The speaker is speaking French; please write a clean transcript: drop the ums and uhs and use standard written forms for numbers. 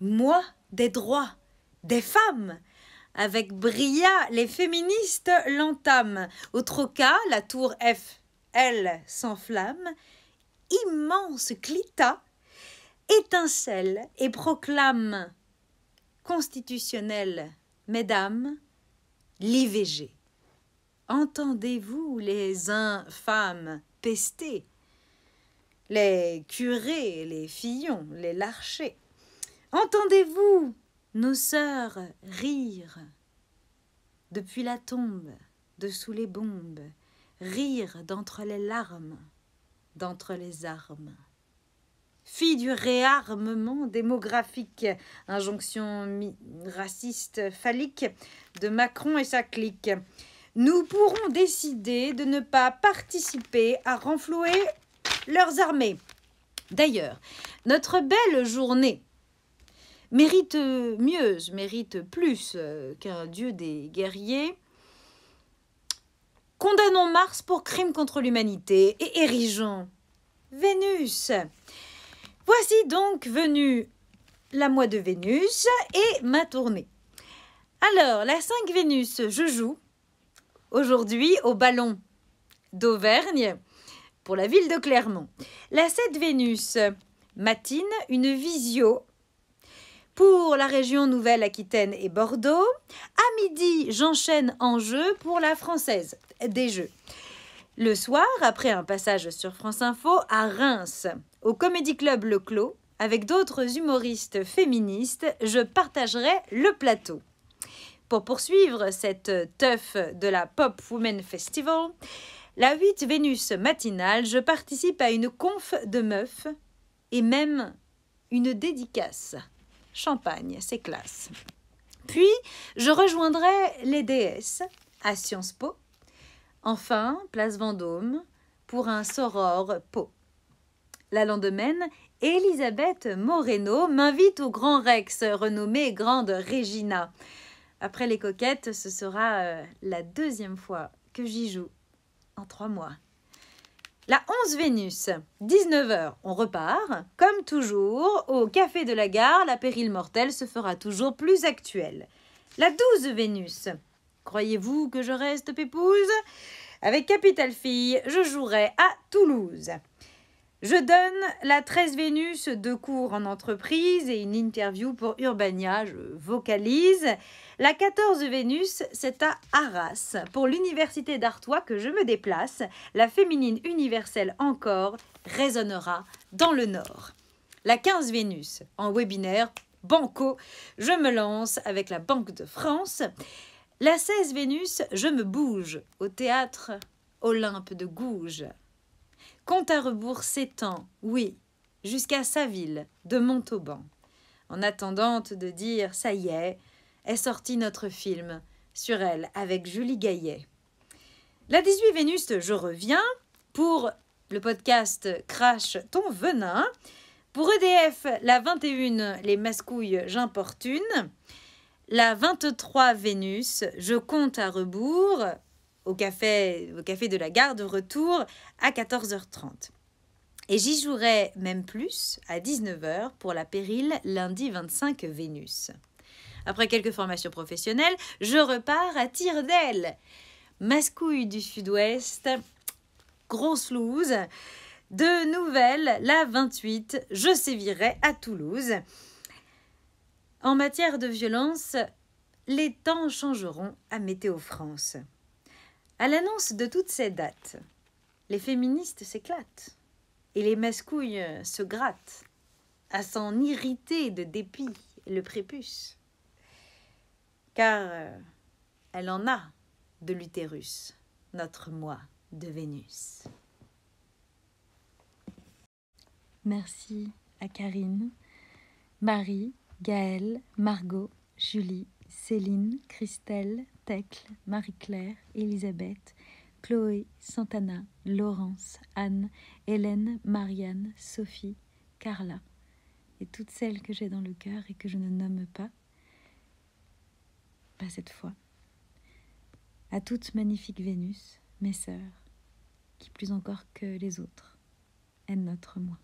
moi, des droits, des femmes. Avec bria, les féministes l'entament. Autre cas, la tour F, elle, s'enflamme. Immense clitat étincelle et proclame constitutionnel, mesdames, l'IVG. Entendez-vous les infâmes pester, les curés, les Fillons, les Larchers? Entendez-vous nos sœurs rire depuis la tombe, dessous les bombes, rire d'entre les larmes, d'entre les armes? Fille du réarmement démographique, injonction raciste phallique de Macron et sa clique. Nous pourrons décider de ne pas participer à renflouer leurs armées. D'ailleurs, notre belle journée mérite mieux, mérite plus qu'un dieu des guerriers. Condamnons Mars pour crime contre l'humanité et érigeons Vénus. Voici donc venue la moi de Vénus et ma tournée. Alors, la 5 Vénus, je joue aujourd'hui au ballon d'Auvergne pour la ville de Clermont. La 7 Vénus matine une visio pour la région Nouvelle-Aquitaine et Bordeaux. À midi, j'enchaîne en jeu pour la Française des Jeux. Le soir, après un passage sur France Info, à Reims, au Comédie Club Le Clos, avec d'autres humoristes féministes, je partagerai le plateau. Pour poursuivre cette teuf de la Pop Women Festival, la 8 Vénus matinale, je participe à une conf de meufs et même une dédicace. Champagne, c'est classe. Puis, je rejoindrai les déesses à Sciences Po. Enfin, place Vendôme, pour un soror pot. La lendemaine, Elisabeth Moreno m'invite au Grand Rex, renommé Grande Regina. Après les coquettes, ce sera la deuxième fois que j'y joue en 3 mois. La 11 Vénus, 19h, on repart. Comme toujours, au Café de la Gare, la pérille mortelle se fera toujours plus actuelle. La 12 Vénus, croyez-vous que je reste pépouse? Avec Capital Fille, je jouerai à Toulouse. Je donne la 13 Vénus 2 cours en entreprise et une interview pour Urbania, je vocalise. La 14 Vénus, c'est à Arras, pour l'université d'Artois que je me déplace. La féminine universelle encore résonnera dans le Nord. La 15 Vénus, en webinaire, banco, je me lance avec la Banque de France. La 16 Vénus, je me bouge au théâtre Olympe de Gouges. Compte à rebours s'étend, oui, jusqu'à sa ville de Montauban. En attendant de dire, ça y est sorti notre film sur elle avec Julie Gaillet. La 18 Vénus, je reviens pour le podcast Crash ton venin. Pour EDF, la 21, les mascouilles, j'importune. La 23 Vénus, je compte à rebours au café de la gare de retour à 14h30. Et j'y jouerai même plus à 19h pour la pérille lundi 25 Vénus. Après quelques formations professionnelles, je repars à tire-d'aile. Mascouille du Sud-Ouest, grosse loose. De nouvelles, la 28, je sévirai à Toulouse. En matière de violence, les temps changeront à Météo France. À l'annonce de toutes ces dates, les féministes s'éclatent et les mascouilles se grattent, à s'en irriter de dépit le prépuce. Car elle en a de l'utérus, notre moi de Vénus. Merci à Karine, Marie, Gaëlle, Margot, Julie, Céline, Christelle, Thècle, Marie-Claire, Elisabeth, Chloé, Santana, Laurence, Anne, Hélène, Marianne, Sophie, Carla et toutes celles que j'ai dans le cœur et que je ne nomme pas cette fois. À toutes magnifiques Vénus, mes sœurs, qui plus encore que les autres, aiment notre moi.